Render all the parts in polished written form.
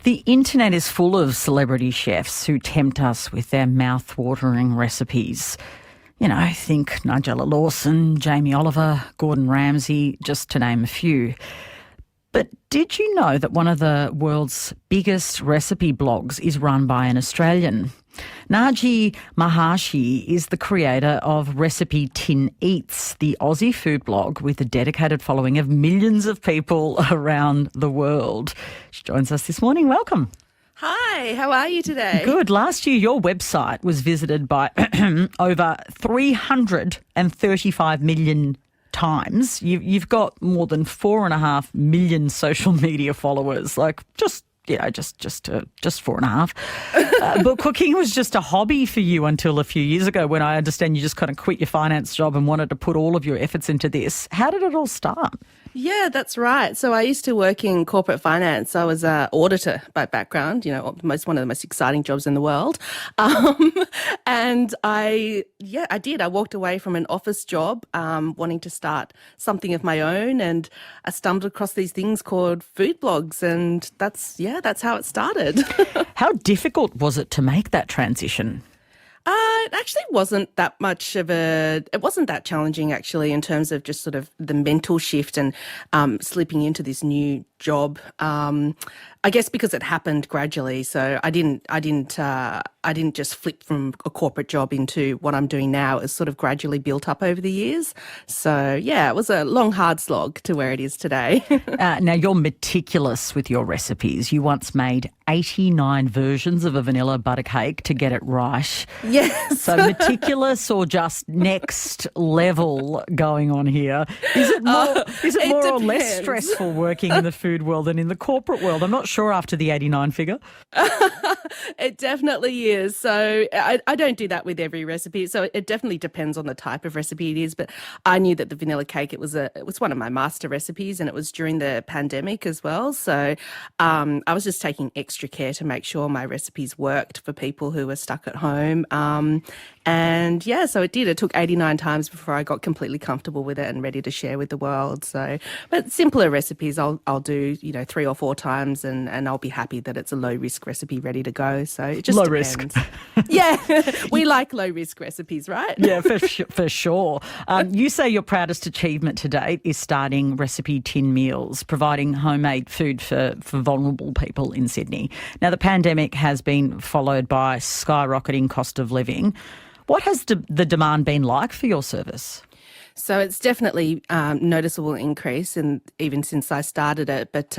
The internet is full of celebrity chefs who tempt us with their mouth-watering recipes. You know, think Nigella Lawson, Jamie Oliver, Gordon Ramsay, just to name a few. But did you know that one of the world's biggest recipe blogs is run by an Australian? Nagi Maehashi is the creator of RecipeTin Eats, the Aussie food blog with a dedicated following of millions of people around the world. She joins us this morning. Welcome. Hi, how are you today? Good. Last year, your website was visited by over 335 million times. You've got more than 4.5 million social media followers. Just 4.5. But cooking was just a hobby for you until a few years ago, when I understand you just kind of quit your finance job and wanted to put all of your efforts into this. How did it all start? Yeah, that's right. So I used to work in corporate finance. I was an auditor by background, one of the most exciting jobs in the world. And I did. I walked away from an office job wanting to start something of my own, and I stumbled across these things called food blogs, and that's how it started. How difficult was it to make that transition? It actually wasn't that it wasn't that challenging, actually, in terms of just sort of the mental shift and slipping into this new job. I guess because it happened gradually. So I didn't just flip from a corporate job into what I'm doing now. It's sort of gradually built up over the years. So yeah, it was a long, hard slog to where it is today. Now, you're meticulous with your recipes. You once made 89 versions of a vanilla butter cake to get it right. Yes. So meticulous or just next level going on here? Is it more or less stressful working in the food world than in the corporate world? I'm not sure after the 89 figure. It definitely is. So I don't do that with every recipe. So it definitely depends on the type of recipe it is. But I knew that the vanilla cake, it was one of my master recipes, and it was during the pandemic as well. So I was just taking extra care to make sure my recipes worked for people who were stuck at home. And yeah, so it did. It took 89 times before I got completely comfortable with it and ready to share with the world. So, but simpler recipes I'll do, 3 or 4 times, and I'll be happy that it's a low risk recipe ready to go. So it just depends. Risk. Yeah, we like low risk recipes, right? Yeah, for sure. You say your proudest achievement to date is starting RecipeTin Meals, providing homemade food for vulnerable people in Sydney. Now, the pandemic has been followed by skyrocketing cost of living. What has the demand been like for your service? So it's definitely noticeable increase, and even since I started it. But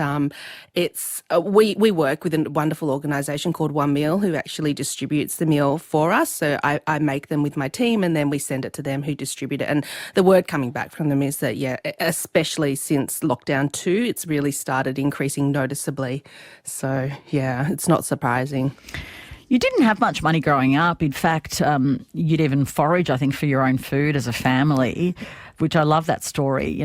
we work with a wonderful organisation called One Meal, who actually distributes the meal for us. So I make them with my team, and then we send it to them, who distribute it. And the word coming back from them is that, especially since lockdown 2, it's really started increasing noticeably. So yeah, it's not surprising. You didn't have much money growing up. In fact, you'd even forage, I think, for your own food as a family, which I love that story,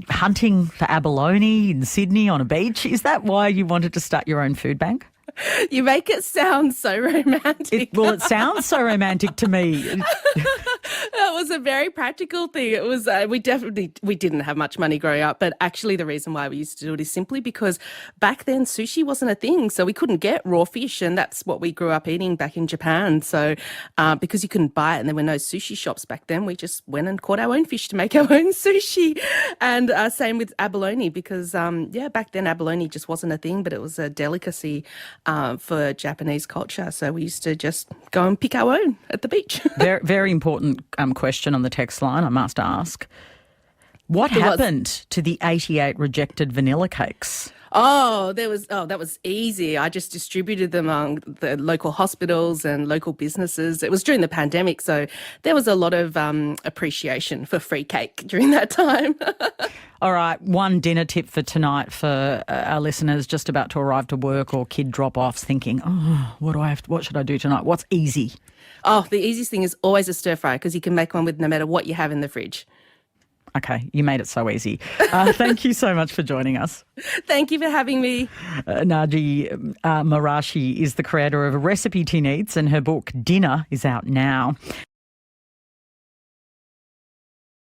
hunting for abalone in Sydney on a beach. Is that why you wanted to start your own food bank? You make it sound so romantic. It sounds so romantic to me. That was a very practical thing. It was we didn't have much money growing up, but actually the reason why we used to do it is simply because back then sushi wasn't a thing, so we couldn't get raw fish, and that's what we grew up eating back in Japan. So because you couldn't buy it and there were no sushi shops back then, we just went and caught our own fish to make our own sushi. And same with abalone, because back then abalone just wasn't a thing, but it was a delicacy for Japanese culture. So we used to just go and pick our own at the beach. Very, very important question on the text line, I must ask. What happened to the 88 rejected vanilla cakes? That was easy. I just distributed them among the local hospitals and local businesses. It was during the pandemic, so there was a lot of appreciation for free cake during that time. All right, one dinner tip for tonight for our listeners just about to arrive to work or kid drop-offs thinking, what should I do tonight? What's easy? Oh, the easiest thing is always a stir fry, because you can make one with no matter what you have in the fridge. Okay, you made it so easy. Thank you so much for joining us. Thank you for having me. Nagi Maehashi is the creator of RecipeTin Eats, and her book Dinner is out now.